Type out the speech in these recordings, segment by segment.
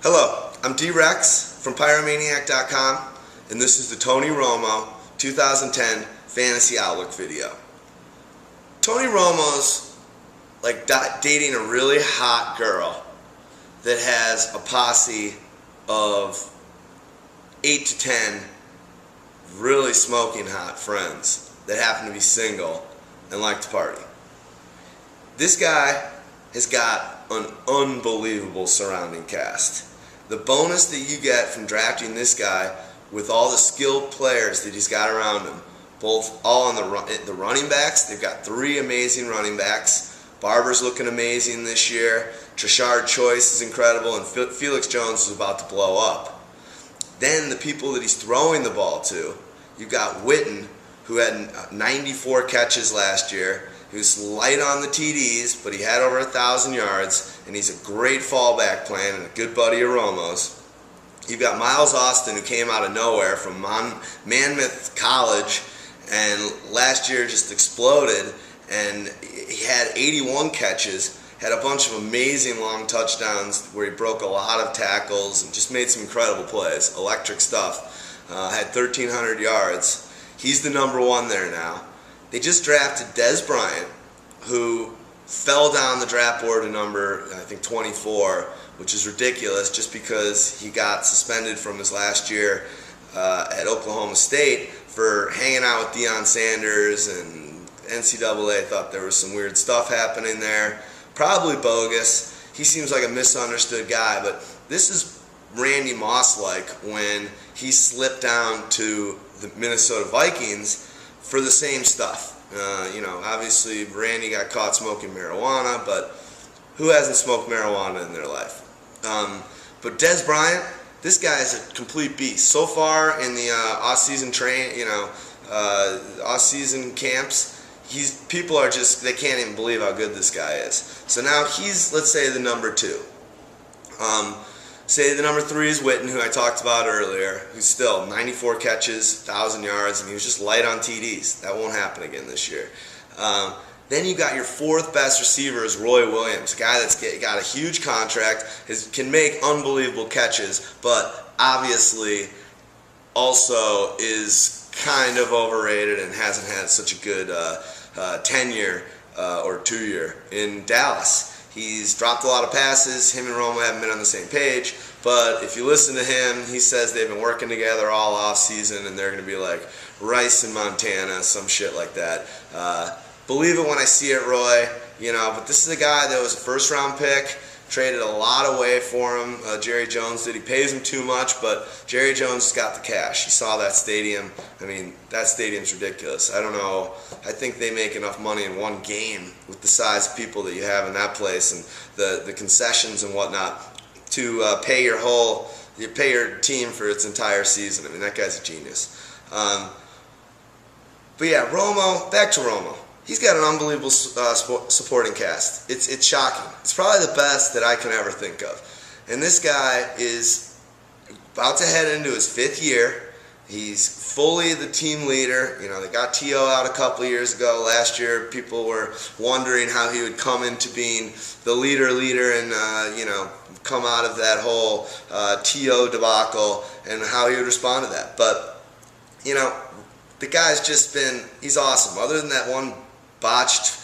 Hello, I'm D-Rex from Pyromaniac.com, and this is the Tony Romo 2010 Fantasy Outlook video. Tony Romo's like dating a really hot girl that has a posse of 8 to 10 really smoking hot friends that happen to be single and like to party. This guy has got an unbelievable surrounding cast. The bonus that you get from drafting this guy with all the skilled players that he's got around him, both all on the running backs. They've got 3 amazing running backs. Barber's looking amazing this year. Trashard Choice is incredible, and Felix Jones is about to blow up. Then the people that he's throwing the ball to, you've got Witten, who had 94 catches last year. He was light on the TDs, but he had over 1,000 yards, and he's a great fallback plan and a good buddy of Romo's. You've got Miles Austin, who came out of nowhere from Monmouth College, and last year just exploded, and he had 81 catches, had a bunch of amazing long touchdowns where he broke a lot of tackles and just made some incredible plays, electric stuff. Had 1,300 yards. He's the number 1 there now. They just drafted Dez Bryant, who fell down the draft board to number, I think, 24, which is ridiculous just because he got suspended from his last year at Oklahoma State for hanging out with Deion Sanders, and NCAA thought there was some weird stuff happening there. Probably bogus. He seems like a misunderstood guy, but this is Randy Moss-like when he slipped down to the Minnesota Vikings for the same stuff. Obviously Randy got caught smoking marijuana, but who hasn't smoked marijuana in their life? But Dez Bryant, this guy is a complete beast. So far in the off-season off-season camps, people are just, they can't even believe how good this guy is. So now he's, let's say, the number 2. Say the number 3 is Witten, who I talked about earlier, who's still 94 catches, 1,000 yards, and he was just light on TDs. That won't happen again this year. Then you got your 4th best receiver is Roy Williams, a guy that's got a huge contract, can make unbelievable catches, but obviously also is kind of overrated and hasn't had such a good tenure or 2-year in Dallas. He's dropped a lot of passes. Him and Romo haven't been on the same page. But if you listen to him, he says they've been working together all off-season and they're going to be like Rice in Montana, some shit like that. Believe it when I see it, Roy. But this is a guy that was a first-round pick. Traded a lot away for him. Jerry Jones did. He pays him too much, but Jerry Jones got the cash. He saw that stadium. I mean, that stadium's ridiculous. I don't know. I think they make enough money in one game with the size of people that you have in that place and the concessions and whatnot to pay your team for its entire season. I mean, that guy's a genius. But yeah, Romo. Back to Romo. He's got an unbelievable supporting cast. It's shocking. It's probably the best that I can ever think of. And this guy is about to head into his 5th year. He's fully the team leader. They got T.O. out a couple of years ago. Last year, people were wondering how he would come into being the leader and, come out of that whole T.O. debacle and how he would respond to that. But, the guy's just been, he's awesome. Other than that one botched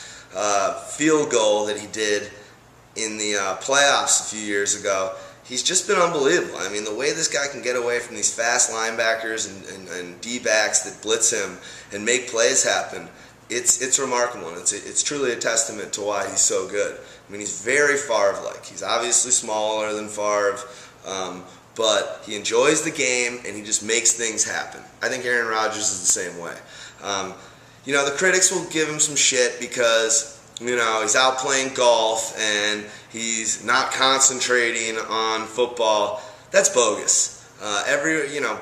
field goal that he did in the playoffs a few years ago, he's just been unbelievable. I mean, the way this guy can get away from these fast linebackers and D-backs that blitz him and make plays happen, it's remarkable. And it's truly a testament to why he's so good. I mean, he's very Favre-like. He's obviously smaller than Favre, but he enjoys the game and he just makes things happen. I think Aaron Rodgers is the same way. The critics will give him some shit because, he's out playing golf and he's not concentrating on football. That's bogus.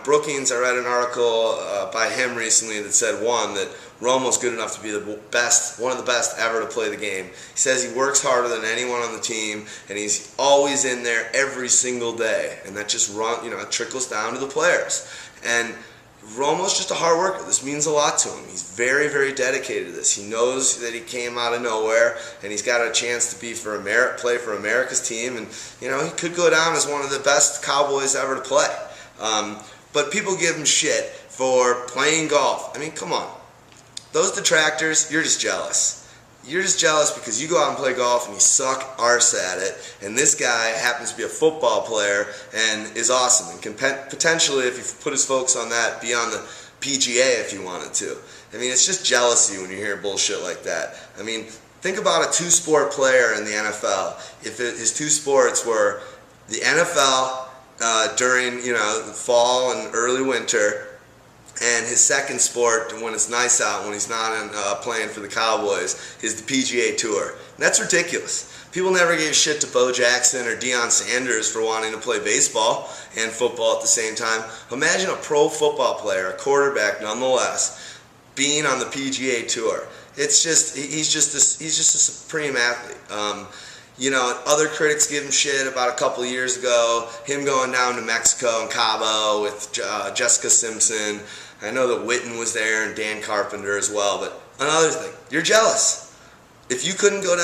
Brookings, I read an article by him recently that said, that Romo's good enough to be the best, one of the best ever to play the game. He says he works harder than anyone on the team and he's always in there every single day. And that just it trickles down to the players. And Romo's just a hard worker. This means a lot to him. He's very, very dedicated to this. He knows that he came out of nowhere, and he's got a chance to be play for America's team, and he could go down as one of the best Cowboys ever to play. But people give him shit for playing golf. I mean, come on. Those detractors, you're just jealous. You're just jealous because you go out and play golf and you suck arse at it, and this guy happens to be a football player and is awesome and can potentially, if you put his focus on that, be on the PGA if you wanted to. I mean, it's just jealousy when you hear bullshit like that. I mean, think about a two-sport player in the NFL. If his two sports were the NFL during the fall and early winter, and his second sport, when it's nice out, when he's not playing for the Cowboys, is the PGA Tour. And that's ridiculous. People never gave shit to Bo Jackson or Deion Sanders for wanting to play baseball and football at the same time. Imagine a pro football player, a quarterback nonetheless, being on the PGA Tour. It's just he's just a supreme athlete. Other critics give him shit about a couple of years ago, him going down to Mexico and Cabo with Jessica Simpson. I know that Witten was there and Dan Carpenter as well. But another thing, you're jealous. If you could go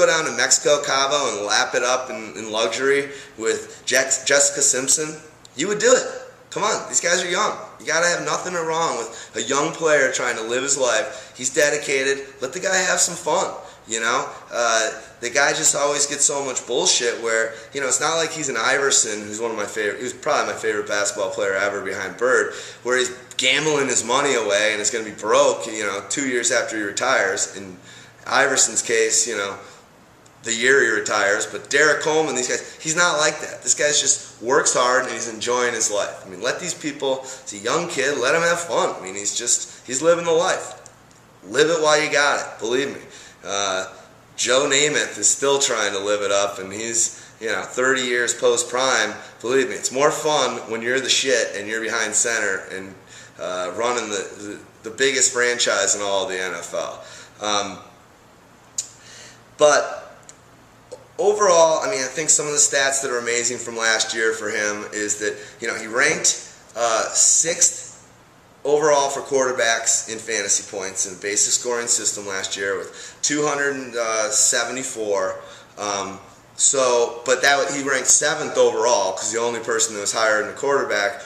down to Mexico, Cabo, and lap it up in luxury with Jessica Simpson, you would do it. Come on, these guys are young. You gotta have nothing wrong with a young player trying to live his life. He's dedicated. Let the guy have some fun. The guy just always gets so much bullshit where, it's not like he's an Iverson, who's he was probably my favorite basketball player ever behind Bird, where he's gambling his money away and is going to be broke, 2 years after he retires. In Iverson's case, the year he retires. But Derek Coleman, these guys, he's not like that. This guy just works hard and he's enjoying his life. I mean, let these people, he's a young kid, let him have fun. I mean, he's living the life. Live it while you got it, believe me. Joe Namath is still trying to live it up, and he's 30 years post-prime. Believe me, it's more fun when you're the shit and you're behind center and running the biggest franchise in all of the NFL. But overall, I think some of the stats that are amazing from last year for him is that he ranked 6th overall for quarterbacks in fantasy points in the basic scoring system last year with 274. But he ranked 7th overall because the only person that was higher than a quarterback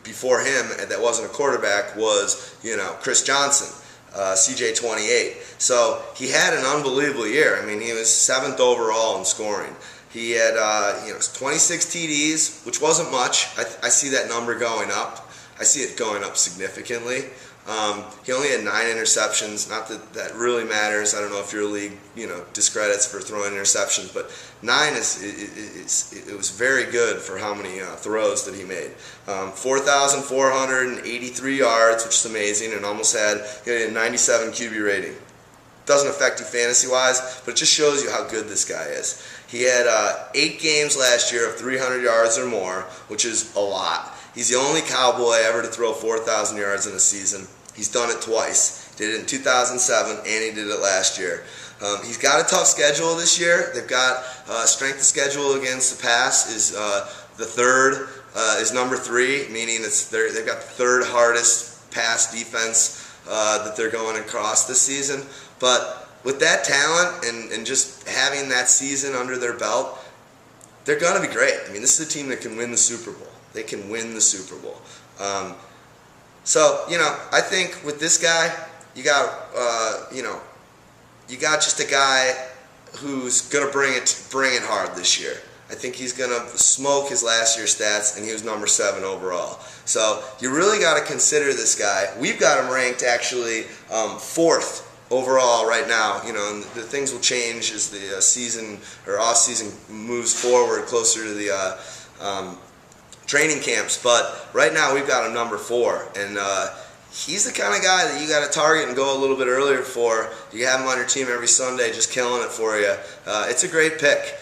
before him that wasn't a quarterback was Chris Johnson, CJ28. So he had an unbelievable year. I mean, he was 7th overall in scoring. He had 26 TDs, which wasn't much. I see that number going up. I see it going up significantly. He only had 9 interceptions. Not that really matters. I don't know if your league, discredits for throwing interceptions, but 9 it was very good for how many throws that he made. 4,483 yards, which is amazing, and almost had a 97 QB rating. Doesn't affect you fantasy-wise, but it just shows you how good this guy is. He had 8 games last year of 300 yards or more, which is a lot. He's the only Cowboy ever to throw 4,000 yards in a season. He's done it twice. He did it in 2007, and he did it last year. He's got a tough schedule this year. They've got strength of schedule against the pass is number 3, meaning they've got the 3rd hardest pass defense that they're going across this season. But with that talent and just having that season under their belt, they're going to be great. I mean, this is a team that can win the Super Bowl. They can win the Super Bowl. I think with this guy, you got just a guy who's going to bring it hard this year. I think he's going to smoke his last year's stats, and he was number 7 overall. So you really got to consider this guy. We've got him ranked actually 4th overall right now. And the things will change as the season or off season moves forward closer to the training camps, but right now we've got him number 4, and he's the kind of guy that you got to target and go a little bit earlier for. You have him on your team every Sunday, just killing it for you. It's a great pick.